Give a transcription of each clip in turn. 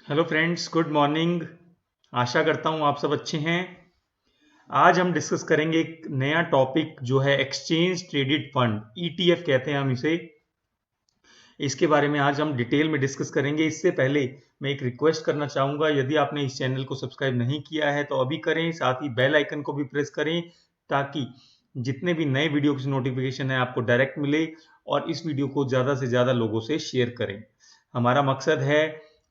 Hello friends, good morning. आशा करता हूँ आप सब अच्छे हैं। आज हम डिस्कस करेंगे एक नया टॉपिक जो है एक्सचेंज ट्रेडेड फंड, ईटीएफ कहते हैं हम इसे। इसके बारे में आज हम डिटेल में डिस्कस करेंगे। इससे पहले मैं एक रिक्वेस्ट करना चाहूँगा, यदि आपने इस चैनल को सब्सक्राइब नहीं किया है तो अभी करें, साथ ही बेल आइकन को भी प्रेस करें ताकि जितने भी नए वीडियो की नोटिफिकेशन है आपको डायरेक्ट मिले, और इस वीडियो को ज़्यादा से ज़्यादा लोगों से शेयर करें। हमारा मकसद है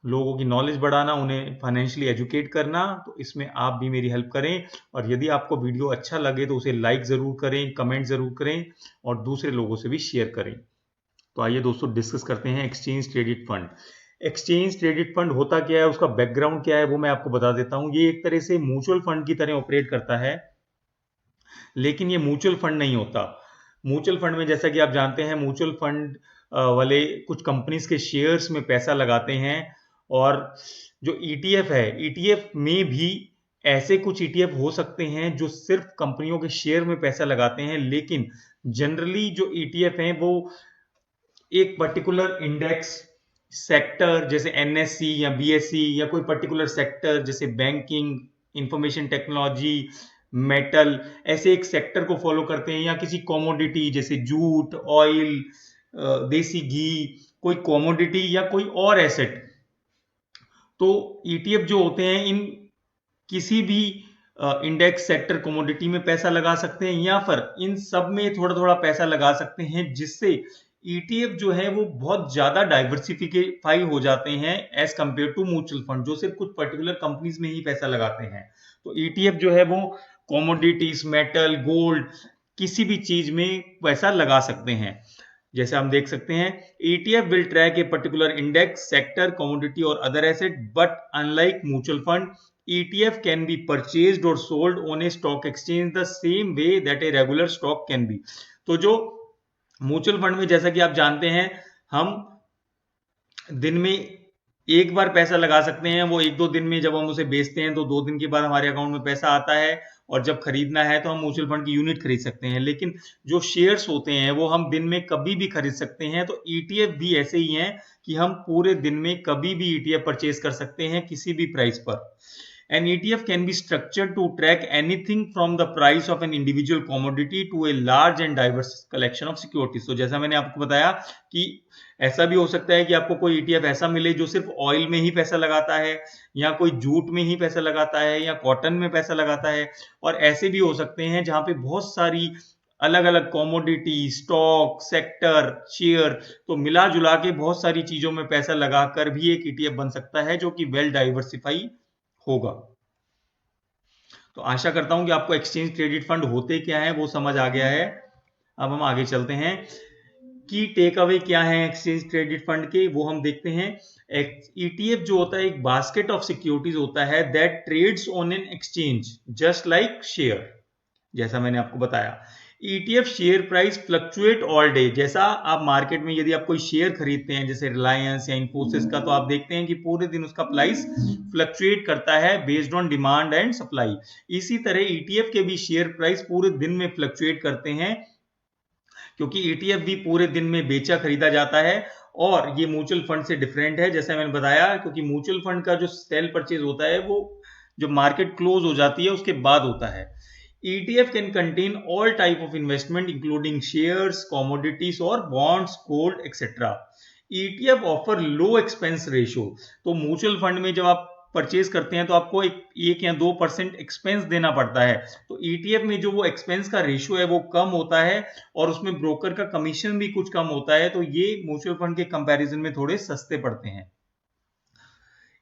लोगों की नॉलेज बढ़ाना, उन्हें फाइनेंशियली एजुकेट करना, तो इसमें आप भी मेरी हेल्प करें। और यदि आपको वीडियो अच्छा लगे तो उसे लाइक ज़रूर करें, कमेंट ज़रूर करें और दूसरे लोगों से भी शेयर करें। तो आइए दोस्तों डिस्कस करते हैं exchange traded fund. Exchange traded fund होता क्या है, उसका बैकग्राउंड क्या है, वो मैं आपको बता देता हूं। ये एक तरह से म्यूचुअल फंड की तरह ऑपरेट करता है, लेकिन ये म्यूचुअल फंड नहीं होता। म्यूचुअल फंड में जैसा कि आप जानते हैं, म्यूचुअल फंड वाले कुछ कंपनीज के शेयर्स में पैसा लगाते हैं। और जो ईटीएफ है, ईटीएफ में भी ऐसे कुछ ईटीएफ हो सकते हैं जो सिर्फ कंपनियों के शेयर में पैसा लगाते हैं, लेकिन जनरली जो ईटीएफ हैं वो एक पर्टिकुलर इंडेक्स सेक्टर जैसे एनएससी या बीएससी, या कोई पर्टिकुलर सेक्टर जैसे बैंकिंग, इंफॉर्मेशन टेक्नोलॉजी, मेटल, ऐसे एक सेक्टर को फॉलो करते हैं, या किसी कॉमोडिटी जैसे जूट, ऑयल, देसी घी, कोई कॉमोडिटी या कोई और एसेट। तो ईटीएफ जो होते हैं इन किसी भी इंडेक्स सेक्टर कमोडिटी में पैसा लगा सकते हैं, या फिर इन सब में थोड़ा थोड़ा पैसा लगा सकते हैं, जिससे ईटीएफ जो है वो बहुत ज्यादा डाइवर्सिफाई हो जाते हैं as compare to mutual fund जो सिर्फ कुछ पर्टिकुलर कंपनीज में ही पैसा लगाते हैं। तो ईटीएफ जो है वो कॉमोडिटीज, मेटल, गोल्ड, किसी भी चीज में पैसा लगा सकते हैं। जैसे हम देख सकते हैं, ETF will track a particular index, sector, commodity or other asset, but unlike mutual fund, ETF can be purchased or sold on a stock exchange the same way that a regular stock can be। तो जो mutual fund में, जैसा कि आप जानते हैं, हम दिन में एक बार पैसा लगा सकते हैं। वो एक दो दिन में जब हम उसे बेचते हैं तो 2 दिन के बाद हमारे अकाउंट में पैसा आता है, और जब खरीदना है तो हम म्यूचुअल फंड की यूनिट खरीद सकते हैं। लेकिन जो शेयर्स होते हैं वो हम दिन में कभी भी खरीद सकते हैं। तो ईटीएफ भी ऐसे ही हैं कि हम पूरे दिन में कभी भी ईटीएफ परचेज कर सकते हैं किसी भी प्राइस पर। An ETF can be structured to track anything from the price of an individual commodity to a large and diverse collection of securities। तो जैसा मैंने आपको बताया कि ऐसा भी हो सकता है कि आपको कोई ईटीएफ ऐसा मिले जो सिर्फ ऑयल में ही पैसा लगाता है, या कोई जूट में ही पैसा लगाता है, या कॉटन में पैसा लगाता है। और ऐसे भी हो सकते हैं जहां पे बहुत सारी अलग अलग कॉमोडिटी, स्टॉक, सेक्टर, शेयर, तो मिला जुला के बहुत सारी चीजों में पैसा लगाकर भी एक ईटीएफ बन सकता है जो कि वेल डाइवर्सिफाई होगा। तो आशा करता हूं कि आपको एक्सचेंज ट्रेडेड फंड होते क्या है वो समझ आ गया है। अब हम आगे चलते हैं कि टेक अवे क्या है एक्सचेंज ट्रेडेड फंड के, वो हम देखते हैं। ईटीएफ जो होता है एक बास्केट ऑफ सिक्योरिटीज होता है that trades on an exchange just like share. जैसा मैंने आपको बताया, ETF share price fluctuate all day. जैसा आप मार्केट में यदि आप कोई शेयर खरीदते हैं जैसे रिलायंस या इन्फोसिस का, तो आप देखते हैं कि पूरे दिन उसका प्राइस फ्लक्चुएट करता है based on demand and supply. इसी तरह ईटीएफ के भी शेयर प्राइस पूरे दिन में फ्लक्चुएट करते हैं, क्योंकि ईटीएफ भी पूरे दिन में बेचा खरीदा जाता है। और ये म्यूचुअल फंड से डिफरेंट है, जैसा मैंने बताया, क्योंकि म्यूचुअल फंड का जो सेल परचेज होता है वो जो मार्केट क्लोज हो जाती है उसके बाद होता है। ETF can contain all type of investment including shares, commodities or bonds, gold, etc. ETF offer low expense ratio। तो म्यूचुअल फंड में जब आप परचेज करते हैं तो आपको एक या 2% एक्सपेंस देना पड़ता है। तो ईटीएफ में जो वो एक्सपेंस का रेशियो है वो कम होता है, और उसमें ब्रोकर का कमीशन भी कुछ कम होता है। तो ये म्यूचुअल फंड के कंपैरिजन में थोड़े सस्ते पड़ते हैं।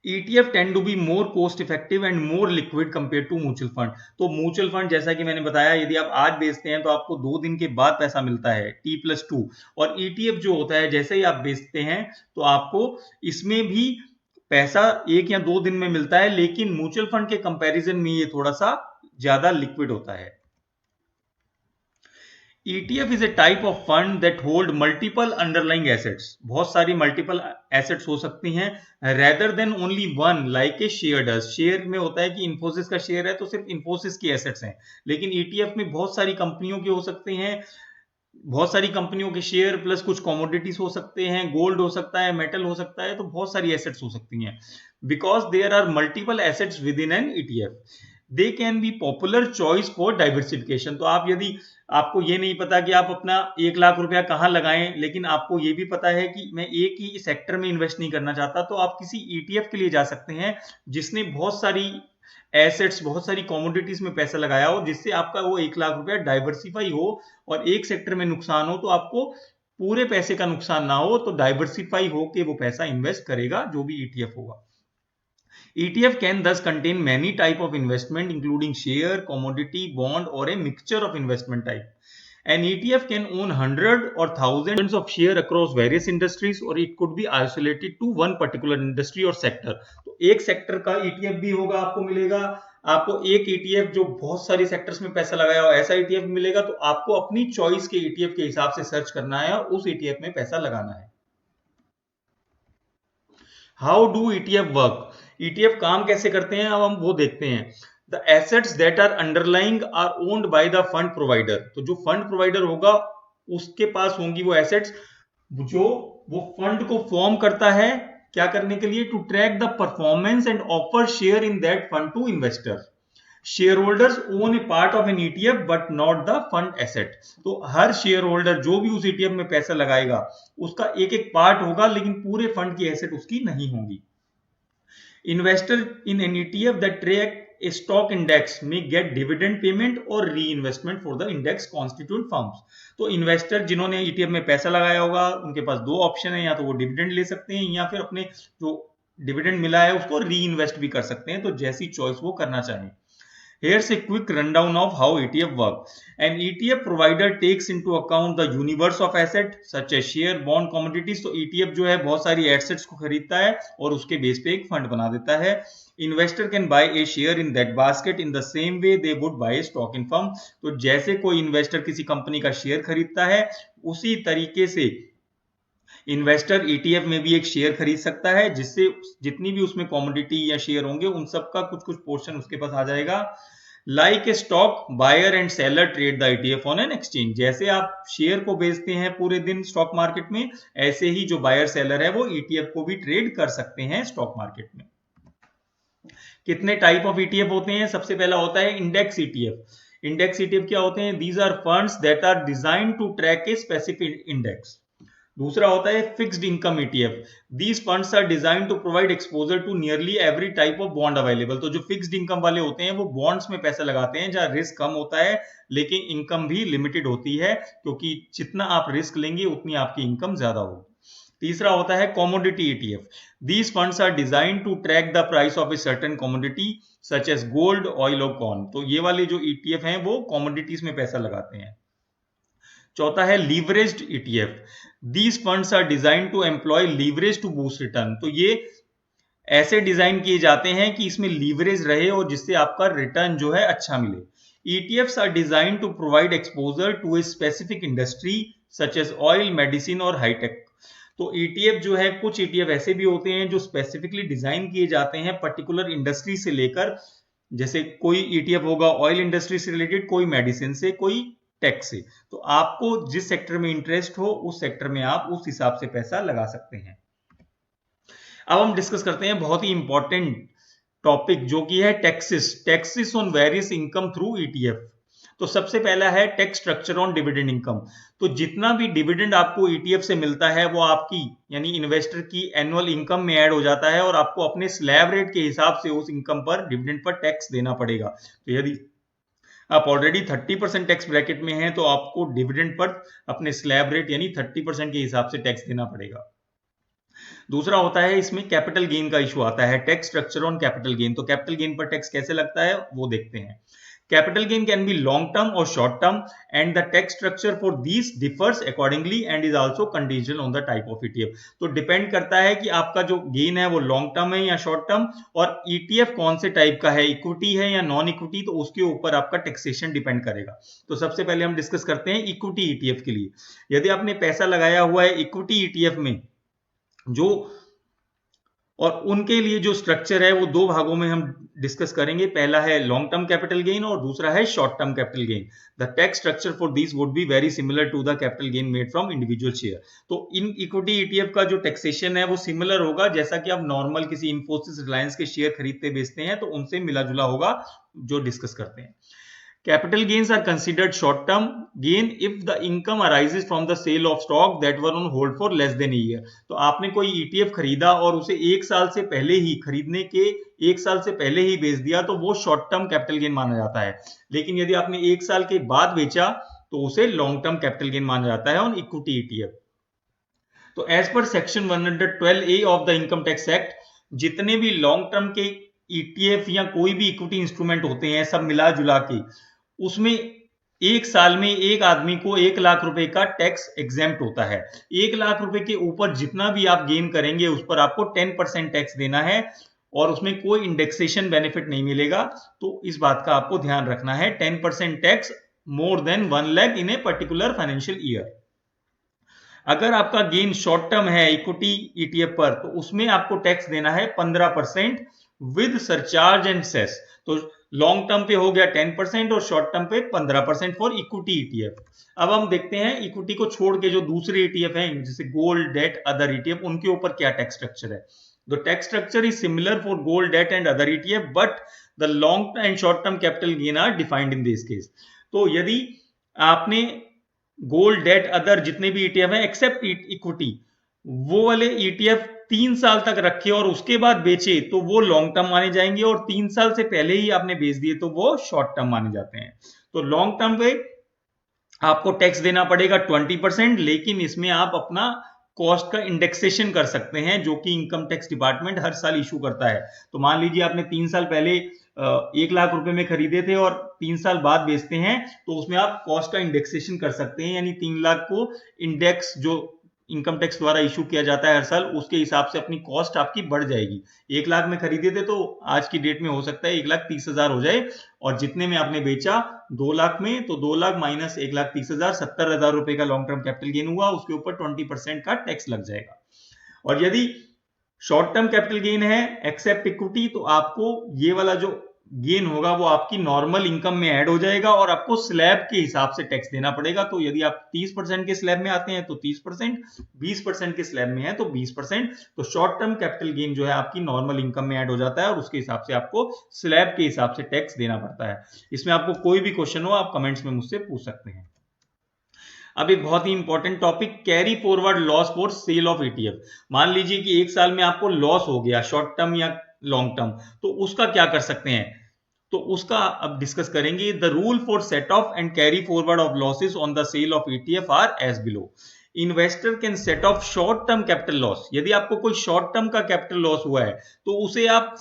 ETF tend to be more cost effective and more liquid compared to mutual fund। तो म्यूचुअल फंड, जैसा कि मैंने बताया, यदि आप आज बेचते हैं तो आपको 2 दिन के बाद पैसा मिलता है T+2। और ETF जो होता है जैसे ही आप बेचते हैं तो आपको इसमें भी पैसा 1 या 2 दिन में मिलता है, लेकिन म्यूचुअल फंड के कंपैरिजन में ये थोड़ा सा ज्यादा लिक्विड होता है। ETF is a type of fund that hold multiple underlying assets। बहुत सारी मल्टीपल एसेट्स हो सकती हैं, rather than only one like a share does। Share में होता है कि इन्फोसिस का शेयर है तो सिर्फ इन्फोसिस की एसेट्स हैं, लेकिन ETF में बहुत सारी कंपनियों के हो सकते हैं, बहुत सारी कंपनियों के शेयर प्लस कुछ कमोडिटीज हो सकते हैं, गोल्ड हो सकता है, मेटल हो सकता है, तो बहुत सारी एसेट्स हो सकती हैं। Because there are multiple assets within an ETF, they can be popular choice for diversification. तो आप यदि आपको ये नहीं पता कि आप अपना 1 लाख रुपया कहाँ लगाएं, लेकिन आपको ये भी पता है कि मैं एक ही सेक्टर में इन्वेस्ट नहीं करना चाहता, तो आप किसी ईटीएफ के लिए जा सकते हैं जिसने बहुत सारी एसेट्स, बहुत सारी कमोडिटीज में पैसा लगाया हो, जिससे आपका वो 1 लाख रुपया डाइवर्सिफाई हो और एक सेक्टर में नुकसान हो तो आपको पूरे पैसे का नुकसान ना हो, तो डाइवर्सिफाई हो के वो पैसा इन्वेस्ट करेगा जो भी ईटीएफ होगा। ETF can thus contain many type of investment including share, commodity, bond or a mixture of investment type. An ETF can own hundred or thousands of share across various industries or it could be isolated to one particular industry or sector. तो एक sector का ETF भी होगा, आपको मिलेगा। आपको एक ETF जो बहुत सारी सेक्टर्स में पैसा लगाया हो ऐसा ETF मिलेगा, तो आपको अपनी चॉइस के ETF के हिसाब से सर्च करना है और उस ETF में पैसा लगाना है। How do ETF work? ETF काम कैसे करते हैं, अब हम वो देखते हैं। The assets that are underlying are owned by the fund provider. तो जो फंड प्रोवाइडर होगा उसके पास होंगी वो एसेट्स जो वो फंड को फॉर्म करता है, क्या करने के लिए? To track the performance and offer share in that fund to investor. Share holders own a part of an ETF but not the fund asset. तो हर शेयर होल्डर जो भी उस ईटीएफ में पैसा लगाएगा उसका एक एक पार्ट होगा, लेकिन पूरे फंड की एसेट उसकी नहीं होंगी। Investor in an ETF that track A stock index में गेट डिविडेंड पेमेंट और री investment for the index constitute firms. तो इन्वेस्टर जिन्होंने ईटीएफ में पैसा लगाया होगा उनके पास दो ऑप्शन है, या तो वो डिविडेंड ले सकते हैं या फिर अपने जो डिविडेंड मिला है उसको री इन्वेस्ट भी कर सकते हैं, तो जैसी चॉइस वो करना चाहें। Here's a quick rundown of how ETF work. An ETF provider takes into account the universe of asset such as share, bond, commodities. तो ETF जो है बहुत सारी assets को खरीदता है और उसके बेस पे एक फंड बना देता है। Investor can buy a share in that basket in the same way they would buy a stock in firm. तो जैसे कोई इन्वेस्टर किसी कंपनी का शेयर खरीदता है उसी तरीके से इन्वेस्टर ईटीएफ में भी एक शेयर खरीद सकता है, जिससे जितनी भी उसमें कमोडिटी या शेयर होंगे उन सबका कुछ कुछ पोर्शन उसके पास आ जाएगा। Like a stock buyer and seller trade the ETF on an exchange. जैसे आप शेयर को बेचते हैं पूरे दिन स्टॉक मार्केट में, ऐसे ही जो बायर सेलर है वो ईटीएफ को भी ट्रेड कर सकते हैं स्टॉक मार्केट में। कितने टाइप ऑफ ईटीएफ होते हैं? सबसे पहला होता है इंडेक्स ईटीएफ। इंडेक्स ईटीएफ क्या होते हैं? These are funds that are designed to track a specific index. दूसरा होता है fixed income ETF. These funds are design to provide exposure to nearly every type of bond available. तो जो fixed income वाले होते हैं वो बॉन्ड्स में पैसा लगाते हैं जहां रिस्क कम होता है लेकिन इनकम भी लिमिटेड होती है, क्योंकि जितना आप रिस्क लेंगे उतनी आपकी इनकम ज्यादा होगी। तीसरा होता है commodity ETF. These funds are design to track the price of a certain commodity such as gold, oil और कॉर्न। तो ये वाले जो ईटीएफ हैं वो कमोडिटीज में पैसा लगाते हैं। चौथा है leveraged ETF. These funds are design to employ leverage to boost return. तो ये ऐसे डिजाइन किए जाते हैं कि इसमें लीवरेज रहे और जिससे आपका रिटर्न जो है अच्छा मिले। ETFs are design to provide exposure to a specific industry such as oil, medicine और हाईटेक। तो ETF जो है, कुछ ETF ऐसे भी होते हैं जो स्पेसिफिकली डिजाइन किए जाते हैं पर्टिकुलर इंडस्ट्री से लेकर, जैसे कोई ETF होगा ऑयल इंडस्ट्री से रिलेटेड, कोई मेडिसिन से, कोई टेक से। तो आपको जिस सेक्टर में इंटरेस्ट हो उस सेक्टर में आप उस हिसाब से पैसा लगा सकते हैं। अब हम डिस्कस करते हैं बहुत ही इंपॉर्टेंट टॉपिक जो कि है taxes on various income through ETF. तो सबसे पहला है tax structure on dividend income. तो जितना भी डिविडेंड आपको ईटीएफ से मिलता है वो आपकी यानी इन्वेस्टर की एनुअल इनकम में ऐड हो जाता है और आपको अपने स्लैब रेट के हिसाब से उस इनकम पर, डिविडेंड पर टैक्स देना पड़ेगा। तो यदि आप ऑलरेडी 30% टैक्स ब्रैकेट में हैं तो आपको डिविडेंड पर अपने स्लैब रेट यानी 30% के हिसाब से टैक्स देना पड़ेगा। दूसरा होता है इसमें कैपिटल गेन का इशू आता है, tax structure on capital gain. तो कैपिटल गेन पर टैक्स कैसे लगता है वो देखते हैं। Capital gain can be long term और short term and the tax structure for these differs accordingly and is also conditional on the type of ETF. तो डिपेंड करता है कि आपका जो गेन है वो लॉन्ग टर्म है या शॉर्ट टर्म, और ईटीएफ कौन से टाइप का है, इक्विटी है या नॉन इक्विटी, तो उसके ऊपर आपका टैक्सेशन डिपेंड करेगा। तो सबसे पहले हम डिस्कस करते हैं इक्विटी ईटीएफ के लिए। यदि आपने पैसा लगाया हुआ है इक्विटी ईटीएफ में जो और उनके लिए जो स्ट्रक्चर है वो दो भागों में हम डिस्कस करेंगे। पहला है लॉन्ग टर्म कैपिटल गेन और दूसरा है short term capital gain. The tax structure for this would be very similar to the capital gain made from individual share. तो इन इक्विटी ईटीएफ का जो टैक्सेशन है वो सिमिलर होगा, जैसा कि आप नॉर्मल किसी इंफोसिस, रिलायंस के शेयर खरीदते बेचते हैं तो उनसे मिला जुला होगा जो डिस्कस करते हैं। Capital gains are considered short-term gain if the income arises from the sale of stock that were on hold for less than a year। तो आपने कोई ETF खरीदा और उसे एक साल से पहले ही, खरीदने के एक साल से पहले ही बेच दिया तो वो शॉर्ट टर्म कैपिटल गेन माना जाता है। लेकिन यदि आपने एक साल के बाद बेचा तो उसे लॉन्ग टर्म कैपिटल गेन माना जाता है ऑन इक्विटी ETF। तो as per section 112A of the income tax act, जितने भी लॉन्ग टर्म के ETF या कोई भी इक्विटी इंस्ट्रूमेंट होते हैं सब मिला जुला के, उसमें एक साल में एक आदमी को 1 लाख रुपए का टैक्स एग्जेम्प्ट होता है। 1 लाख रुपए के ऊपर जितना भी आप गेन करेंगे उस पर आपको 10% टैक्स देना है और उसमें कोई इंडेक्सेशन बेनिफिट नहीं मिलेगा। तो इस बात का आपको ध्यान रखना है, 10% tax more than 1 lakh in a particular financial year. अगर आपका गेन शॉर्ट टर्म है इक्विटी ETF पर तो उसमें आपको टैक्स देना है 15% विद सरचार्ज एंड सेस। तो लॉन्ग टर्म पे हो गया 10% और शॉर्ट टर्म पे 15% फॉर इक्विटी ETF। अब हम देखते हैं इक्विटी को छोड़ के जो दूसरे ETF हैं जैसे गोल्ड, डेट, अदर ETF, उनके ऊपर क्या टैक्स स्ट्रक्चर है। The tax structure is similar for gold, debt and other ETF but the long and short term capital gain are defined in this case. तो यदि आपने gold, date, other जितने भी ETF हैं एक्सेप्ट इक्विटी, वो वाले ETF 3 साल तक रखे और उसके बाद बेचे तो वो लॉन्ग टर्म माने जाएंगे और 3 साल से पहले ही आपने बेच दिए तो वो शॉर्ट टर्म माने जाते हैं। तो लॉन्ग टर्म पे आपको टैक्स देना पड़ेगा 20%, लेकिन इसमें आप अपना कॉस्ट का इंडेक्सेशन कर सकते हैं जो कि इनकम टैक्स डिपार्टमेंट हर साल इशू करता है। तो मान लीजिए आपने 3 साल पहले 1 लाख रुपए में खरीदे थे और 3 साल बाद बेचते हैं तो उसमें आप कॉस्ट का इंडेक्सेशन कर सकते हैं, यानी 3 लाख को इंडेक्स जो इनकम टैक्स द्वारा इशू किया जाता है हर साल उसके हिसाब से अपनी कॉस्ट आपकी बढ़ जाएगी। 1 लाख में खरीदे थे तो आज की डेट में हो सकता है 1,30,000 हो जाए और जितने में आपने बेचा 2 लाख में तो 2 लाख माइनस 1,30,000 70,000 रुपए का लॉन्ग टर्म कैपिटल गेन हुआ, उसके ऊपर 20% का टैक्स लग जाएगा। और यदि शॉर्ट टर्म कैपिटल गेन है एक्सेप्ट इक्विटी तो आपको ये वाला जो गेन होगा वो आपकी नॉर्मल इनकम में ऐड हो जाएगा और आपको स्लैब के हिसाब से टैक्स देना पड़ेगा। तो यदि आप 30% के स्लैब में आते हैं तो 30%, 20% के स्लैब में है तो 20%। तो शॉर्ट टर्म कैपिटल गेन जो है आपकी नॉर्मल इनकम में ऐड हो जाता है और उसके हिसाब से आपको स्लैब के हिसाब से टैक्स देना पड़ता है। इसमें आपको कोई भी क्वेश्चन हो आप कमेंट्स में मुझसे पूछ सकते हैं। अब एक बहुत ही important topic, carry forward loss for sale of ETF। मान लीजिए कि एक साल में आपको लॉस हो गया शॉर्ट टर्म या लॉन्ग टर्म, तो उसका क्या कर सकते हैं, तो उसका अब डिस्कस करेंगे। The rule for set off and carry forward of losses on the sale of ETF are as below. Investor can set off short term capital loss. यदि आपको कोई शॉर्ट टर्म का कैपिटल लॉस हुआ है तो उसे आप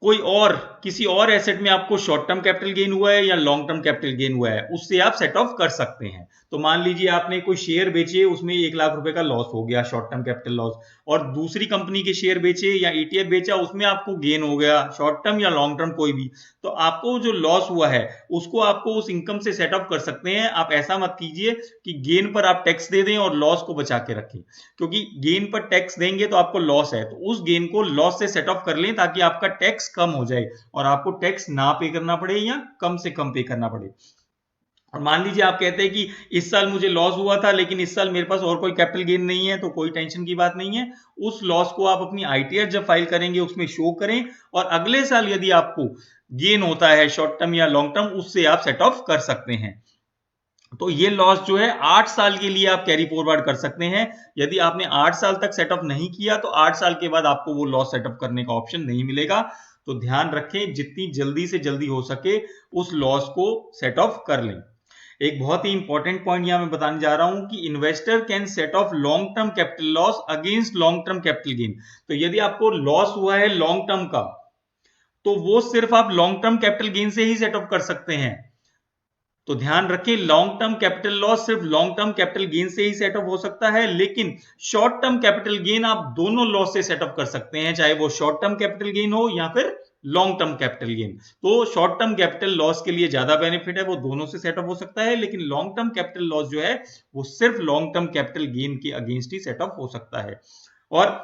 कोई और किसी और एसेट में आपको शॉर्ट टर्म कैपिटल गेन हुआ है या लॉन्ग टर्म कैपिटल गेन हुआ है उससे आप सेट ऑफ कर सकते हैं। तो मान लीजिए आपने कोई शेयर बेचे उसमें 1 लाख रुपए का लॉस हो गया शॉर्ट टर्म कैपिटल लॉस, और दूसरी कंपनी के शेयर बेचे या ETF बेचा उसमें आपको गेन हो गया शॉर्ट टर्म या लॉन्ग टर्म कोई भी, तो आपको जो लॉस हुआ है उसको आपको उस इनकम से सेट ऑफ कर सकते हैं। आप ऐसा मत कीजिए कि गेन पर आप टैक्स दे दें और लॉस को बचा के रखें, क्योंकि गेन पर टैक्स देंगे तो आपको लॉस है, तो उस गेन को लॉस से सेट ऑफ कर लें ताकि आपका टैक्स कम हो जाए और आपको टैक्स ना पे करना पड़े या कम से कम पे करना पड़े। और मान लीजिए आप कहते हैं कि इस साल मुझे लॉस हुआ था लेकिन इस साल मेरे पास और कोई कैपिटल गेन नहीं है, तो कोई टेंशन की बात नहीं है। उस लॉस को आप अपनी ITR जब फाइल करेंगे उसमें शो करें और अगले साल यदि आपको गेन होता है शॉर्ट टर्म या लॉन्ग टर्म उससे आप सेट ऑफ कर सकते हैं। तो ये लॉस जो है 8 साल के लिए आप कैरी फॉरवर्ड कर सकते हैं। यदि आपने 8 साल तक सेटअप नहीं किया तो 8 साल के बाद आपको वो लॉस सेटअप करने का ऑप्शन नहीं मिलेगा। तो ध्यान रखें जितनी जल्दी से जल्दी हो सके उस लॉस को सेट ऑफ कर लें। एक बहुत ही इंपॉर्टेंट पॉइंट यहां मैं बताने जा रहा हूं कि investor can set of long term capital loss against long term capital gain. तो यदि आपको लॉस हुआ है लॉन्ग टर्म का तो वो सिर्फ आप लॉन्ग टर्म कैपिटल गेन से ही सेट ऑफ कर सकते हैं। तो ध्यान रखें लॉन्ग टर्म कैपिटल लॉस सिर्फ लॉन्ग टर्म कैपिटल गेन से ही सेटअप हो सकता है, लेकिन शॉर्ट टर्म कैपिटल गेन आप दोनों लॉस से सेटअप कर सकते हैं, चाहे वो शॉर्ट टर्म कैपिटल गेन हो या फिर लॉन्ग टर्म कैपिटल गेन। तो शॉर्ट टर्म कैपिटल लॉस के लिए ज्यादा बेनिफिट है, वो दोनों से सेटअप हो सकता है, लेकिन लॉन्ग टर्म कैपिटल लॉस जो है वो सिर्फ लॉन्ग टर्म कैपिटल गेन के अगेंस्ट ही सेटअप हो सकता है। और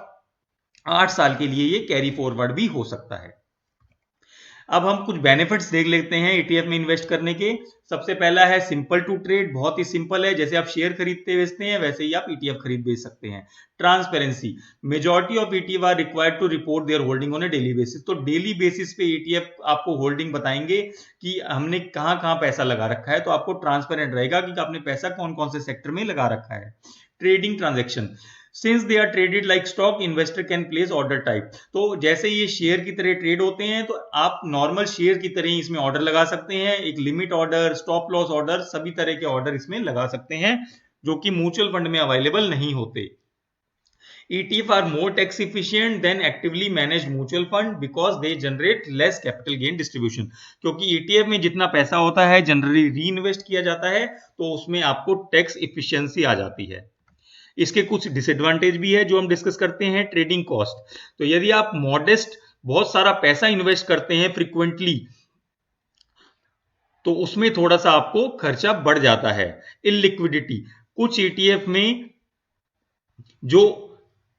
8 साल के लिए ये कैरी फॉरवर्ड भी हो सकता है। अब हम कुछ बेनिफिट्स देख लेते हैं ईटीएफ में इन्वेस्ट करने के। सबसे पहला है सिंपल टू ट्रेड, बहुत ही सिंपल है, जैसे आप शेयर खरीदते बेचते हैं वैसे ही आप ईटीएफ खरीद बेच सकते हैं। Transparency, majority of ETF are required to report their holding on a daily basis. तो डेली बेसिस पे ईटीएफ आपको होल्डिंग बताएंगे कि हमने कहां कहां पैसा लगा रखा है, तो आपको ट्रांसपेरेंट रहेगा कि आपने पैसा कौन कौन से सेक्टर में लगा रखा है। Trading transaction, since they are traded like stock, investor can place order type. तो जैसे ये शेयर की तरह ट्रेड होते हैं तो आप नॉर्मल शेयर की तरह ही इसमें ऑर्डर लगा सकते हैं। एक limit order, stop loss order, सभी तरह के ऑर्डर इसमें लगा सकते हैं जो कि म्यूचुअल फंड में अवेलेबल नहीं होते। ETF are more tax efficient than actively managed mutual fund because they generate less capital gain distribution। क्योंकि ETF में जितना पैसा होता है जनरली री इन्वेस्ट किया जाता है, तो उसमें आपको टैक्स इफिशियंसी आ जाती है। इसके कुछ डिसएडवांटेज भी है जो हम डिस्कस करते हैं। ट्रेडिंग कॉस्ट, तो यदि आप मॉडेस्ट बहुत सारा पैसा इन्वेस्ट करते हैं फ्रीक्वेंटली, तो उसमें थोड़ा सा आपको खर्चा बढ़ जाता है। इलिक्विडिटी, कुछ ईटीएफ में जो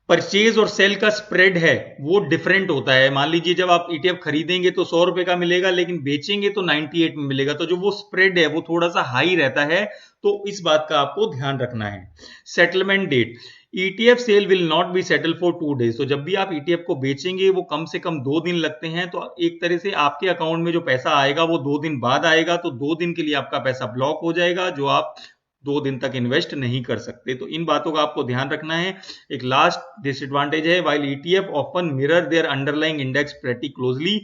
परचेज और सेल का स्प्रेड है वो डिफरेंट होता है। मान लीजिए जब आप ईटीएफ खरीदेंगे तो 100 रुपए का मिलेगा, लेकिन बेचेंगे तो 98 में मिलेगा, तो जो वो स्प्रेड है वो थोड़ा सा हाई रहता है, तो इस बात का आपको ध्यान रखना है। Settlement date, ETF sale will not be settle for 2 days. तो जब भी आप ईटीएफ को बेचेंगे वो कम से कम 2 दिन लगते हैं, तो एक तरह से आपके अकाउंट में जो पैसा आएगा वो 2 दिन बाद आएगा, तो 2 दिन के लिए आपका पैसा ब्लॉक हो जाएगा जो आप 2 दिन तक इन्वेस्ट नहीं कर सकते। तो इन बातों का आपको ध्यान रखना है। एक लास्ट डिसएडवांटेज है, while ETF often mirror their underlying index pretty closely,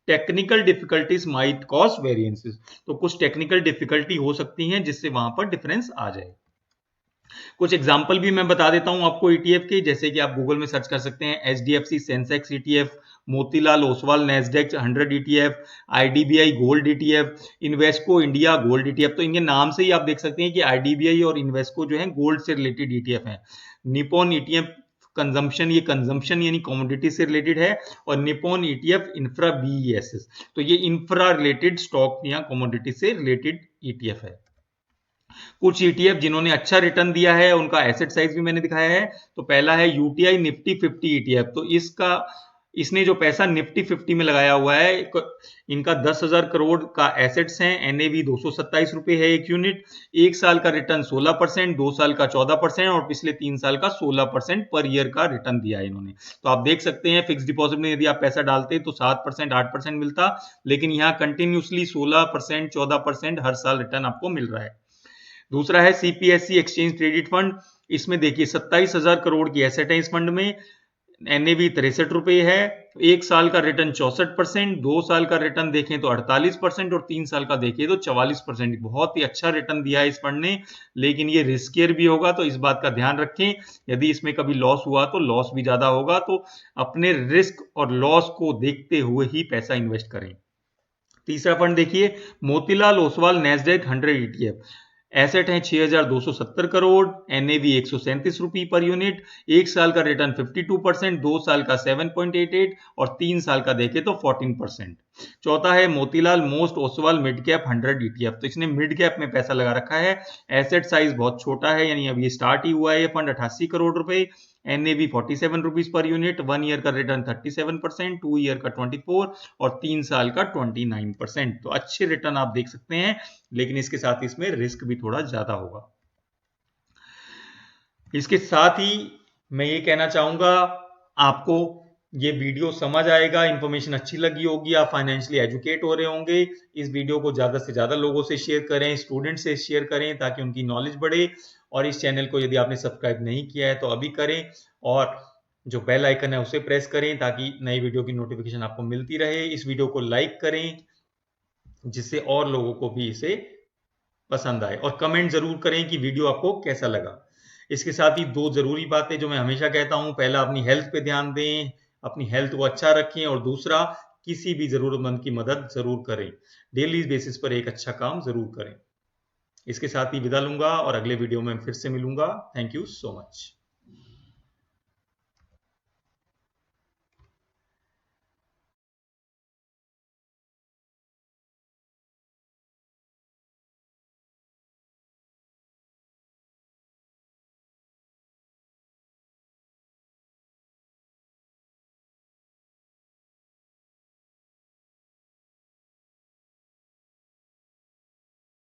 technical difficulties might cause variances. तो कुछ टेक्निकल डिफिकल्टी हो सकती हैं जिससे वहां पर डिफरेंस आ जाए। कुछ एग्जाम्पल भी मैं बता देता हूं आपको ईटीएफ के, जैसे कि आप गूगल में सर्च कर सकते हैं HDFC Sensex ETF, Motilal Oswal Nasdaq 100 ETF, IDBI gold ETF, Invesco India gold ETF. तो इनके नाम से ही आप देख सकते हैं कि आईडीबीआई और इन्वेस्को जो है गोल्ड से रिलेटेड ईटीएफ है। निपॉन ईटीएफ कंजम्पशन, ये कंजम्पशन यानी कमोडिटी से रिलेटेड है, और निपॉन ईटीएफ इंफ्रा बीईएसएस, तो ये इंफ्रा रिलेटेड स्टॉक या कमोडिटी से रिलेटेड ईटीएफ है। कुछ ईटीएफ जिन्होंने अच्छा रिटर्न दिया है उनका एसेट साइज भी मैंने दिखाया है। तो पहला है यूटीआई निफ्टी 50 ईटीएफ, तो इसने जो पैसा निफ्टी 50 में लगाया हुआ है, इनका 10,000 करोड़ का एसेट्स हैं, एनएवी 227 रुपए है एक यूनिट। 1 साल का रिटर्न 16%, 2 साल का 14% और पिछले 3 साल का 16% पर ईयर का रिटर्न दिया है इन्होंने। तो आप देख सकते हैं फिक्स डिपॉजिट में यदि आप पैसा डालते तो 7% 8% मिलता, लेकिन यहाँ कंटिन्यूसली 16% 14% हर साल रिटर्न आपको मिल रहा है। दूसरा है सीपीएससी एक्सचेंज ट्रेडेड फंड, इसमें देखिए 27,000 करोड़ की एसेट है इस फंड में, एनएवी 63 रुपए है। 1 साल का रिटर्न 64%, 2 साल का रिटर्न देखें तो 48% और 3 साल का देखें तो 44%। बहुत ही अच्छा रिटर्न दिया है इस फंड ने, लेकिन ये रिस्कियर भी होगा, तो इस बात का ध्यान रखें। यदि इसमें कभी लॉस हुआ तो लॉस भी ज्यादा होगा, तो अपने रिस्क और लॉस को देखते हुए ही पैसा इन्वेस्ट करें। तीसरा फंड देखिए Motilal Oswal Nasdaq 100 ETF, asset है 6,270 करोड़, एनएवी 137 रुपए पर यूनिट, 1 साल का रिटर्न 52%, 2 साल का 7.88 और 3 साल का देखें तो 14%। चौथा है Motilal most Oswal mid cap 100 ETF, तो इसने मिड कैप में पैसा लगा रखा है, एसेट साइज बहुत छोटा है, यानी अभी स्टार्ट ही हुआ है ये फंड, 88 करोड़ रुपए, NAV 47 rupees per unit, 1 year का रिटर्न 37%, 2 ईयर का 24 और 3 साल का 29%। तो अच्छे रिटर्न आप देख सकते हैं, लेकिन इसके साथ इसमें रिस्क भी थोड़ा ज्यादा होगा। इसके साथ ही मैं ये कहना चाहूंगा, आपको ये वीडियो समझ आएगा, इंफॉर्मेशन अच्छी लगी होगी, आप फाइनेंशियली एजुकेट हो रहे होंगे। इस वीडियो को ज्यादा से ज्यादा लोगों से शेयर करें, स्टूडेंट से शेयर करें ताकि उनकी नॉलेज बढ़े। और इस चैनल को यदि आपने सब्सक्राइब नहीं किया है तो अभी करें, और जो बेल आइकन है उसे प्रेस करें ताकि नई वीडियो की नोटिफिकेशन आपको मिलती रहे। इस वीडियो को लाइक करें जिससे और लोगों को भी इसे पसंद आए, और कमेंट जरूर करें कि वीडियो आपको कैसा लगा। इसके साथ ही 2 जरूरी बातें जो मैं हमेशा कहता हूं, पहला अपनी हेल्थ पे ध्यान दें, अपनी हेल्थ को अच्छा रखें, और दूसरा किसी भी जरूरतमंद की मदद जरूर करें, डेली बेसिस पर एक अच्छा काम जरूर करें। इसके साथ ही विदा लूंगा और अगले वीडियो में फिर से मिलूंगा। Thank you so much.